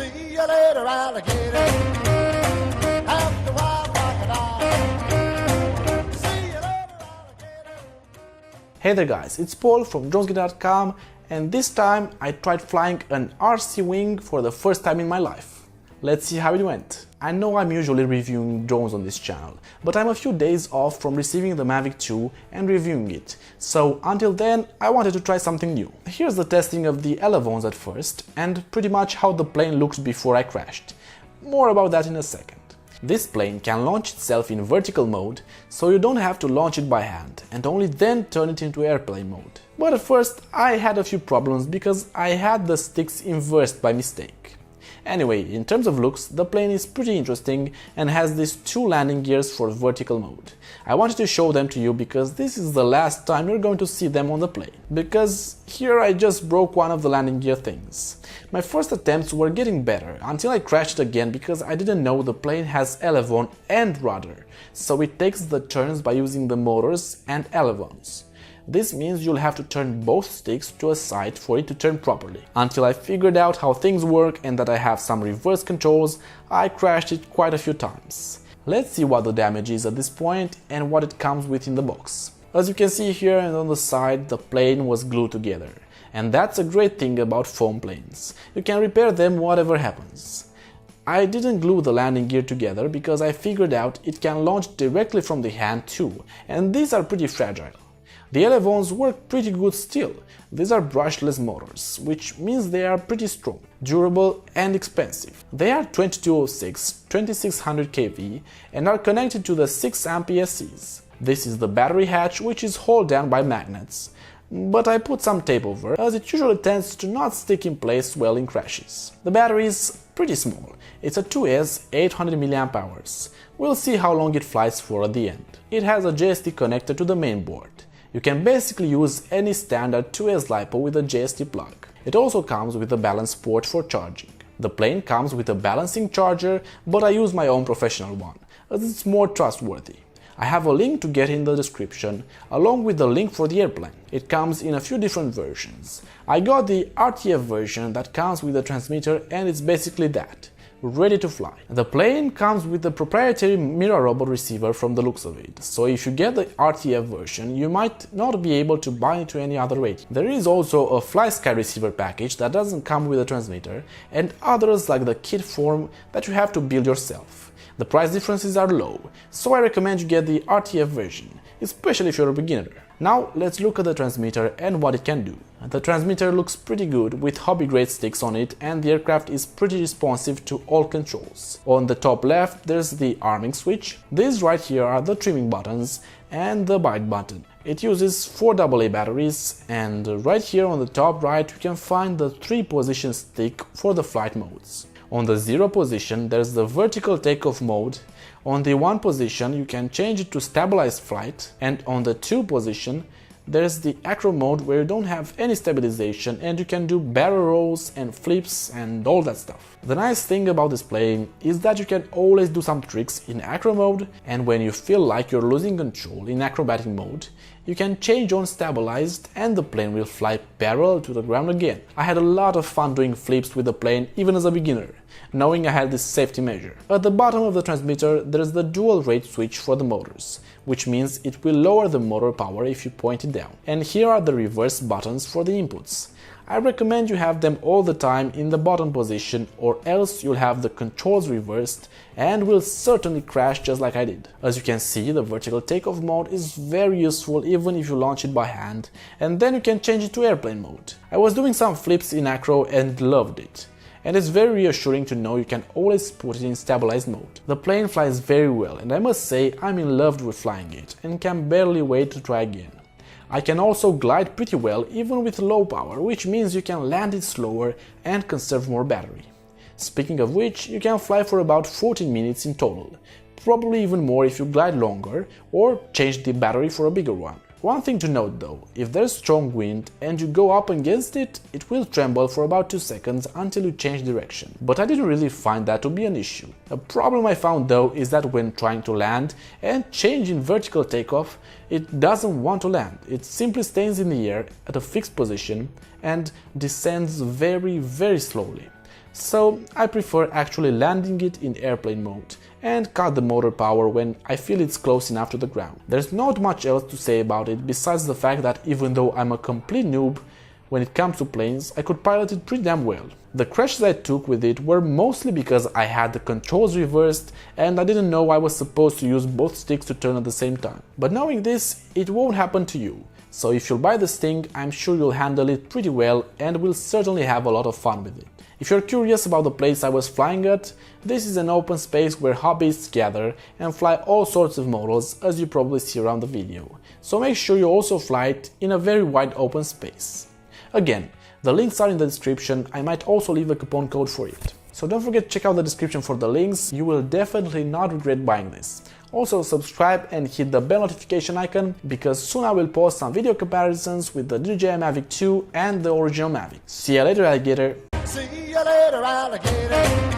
See you later, alligator. After a while, crocodile. See you later, alligator. Hey there guys, it's Paul from dronesgear.com, and this time I tried flying an RC Wing for the first time in my life. Let's see how it went. I know I'm usually reviewing drones on this channel, but I'm a few days off from receiving the Mavic 2 and reviewing it, so until then I wanted to try something new. Here's the testing of the elevons at first, and pretty much how the plane looks before I crashed. More about that in a second. This plane can launch itself in vertical mode, so you don't have to launch it by hand, and only then turn it into airplane mode. But at first I had a few problems because I had the sticks inversed by mistake. Anyway, in terms of looks, the plane is pretty interesting and has these two landing gears for vertical mode. I wanted to show them to you because this is the last time you're going to see them on the plane. Because here I just broke one of the landing gear things. My first attempts were getting better until I crashed again because I didn't know the plane has elevon and rudder, so it takes the turns by using the motors and elevons. This means you'll have to turn both sticks to a side for it to turn properly. Until I figured out how things work and that I have some reverse controls, I crashed it quite a few times. Let's see what the damage is at this point and what it comes with in the box. As you can see here and on the side, the plane was glued together. And that's a great thing about foam planes. You can repair them whatever happens. I didn't glue the landing gear together because I figured out it can launch directly from the hand too, and these are pretty fragile. The elevons work pretty good still. These are brushless motors, which means they are pretty strong, durable and expensive. They are 2206, 2600 kV and are connected to the 6A ESCs. This is the battery hatch, which is held down by magnets, but I put some tape over as it usually tends to not stick in place well in crashes. The battery is pretty small. It's a 2S 800 mAh. We'll see how long it flies for at the end. It has a JST connector to the main board. You can basically use any standard 2S LiPo with a JST plug. It also comes with a balance port for charging. The plane comes with a balancing charger, but I use my own professional one, as it's more trustworthy. I have a link to get in the description, along with the link for the airplane. It comes in a few different versions. I got the RTF version that comes with a transmitter, and it's basically that. Ready to fly. The plane comes with a proprietary Mira robot receiver from the looks of it, so if you get the RTF version, you might not be able to bind it to any other rating. There is also a FlySky receiver package that doesn't come with a transmitter, and others like the kit form that you have to build yourself. The price differences are low, so I recommend you get the RTF version, especially if you're a beginner. Now let's look at the transmitter and what it can do. The transmitter looks pretty good with hobby-grade sticks on it, and the aircraft is pretty responsive to all controls. On the top left there's the arming switch. These right here are the trimming buttons and the bite button. It uses 4 AA batteries, and right here on the top right you can find the 3-position stick for the flight modes. On the 0 position there's the vertical takeoff mode. On the 1 position you can change it to stabilized flight, and on the 2 position there's the acro mode where you don't have any stabilization and you can do barrel rolls and flips and all that stuff. The nice thing about this plane is that you can always do some tricks in acro mode, and when you feel like you're losing control in acrobatic mode, you can change on stabilized and the plane will fly parallel to the ground again. I had a lot of fun doing flips with the plane even as a beginner, knowing I had this safety measure. At the bottom of the transmitter there's the dual rate switch for the motors, which means it will lower the motor power if you point it down. And here are the reverse buttons for the inputs. I recommend you have them all the time in the bottom position, or else you'll have the controls reversed and will certainly crash just like I did. As you can see, the vertical takeoff mode is very useful even if you launch it by hand, and then you can change it to airplane mode. I was doing some flips in acro and loved it. And it's very reassuring to know you can always put it in stabilized mode. The plane flies very well, and I must say I'm in love with flying it and can barely wait to try again. I can also glide pretty well even with low power, which means you can land it slower and conserve more battery. Speaking of which, you can fly for about 14 minutes in total, probably even more if you glide longer or change the battery for a bigger one. One thing to note though, if there's strong wind and you go up against it, it will tremble for about 2 seconds until you change direction. But I didn't really find that to be an issue. A problem I found though is that when trying to land and change in vertical takeoff, it doesn't want to land. It simply stays in the air at a fixed position and descends very slowly. So I prefer actually landing it in airplane mode and cut the motor power when I feel it's close enough to the ground. There's not much else to say about it besides the fact that even though I'm a complete noob when it comes to planes, I could pilot it pretty damn well. The crashes I took with it were mostly because I had the controls reversed and I didn't know I was supposed to use both sticks to turn at the same time. But knowing this, it won't happen to you. So if you'll buy this thing, I'm sure you'll handle it pretty well and will certainly have a lot of fun with it. If you're curious about the place I was flying at, this is an open space where hobbyists gather and fly all sorts of models, as you probably see around the video. So make sure you also fly it in a very wide open space. Again, the links are in the description. I might also leave a coupon code for it. So don't forget to check out the description for the links, you will definitely not regret buying this. Also subscribe and hit the bell notification icon because soon I will post some video comparisons with the DJI Mavic 2 and the original Mavic. See you later, alligator! See you later, alligator.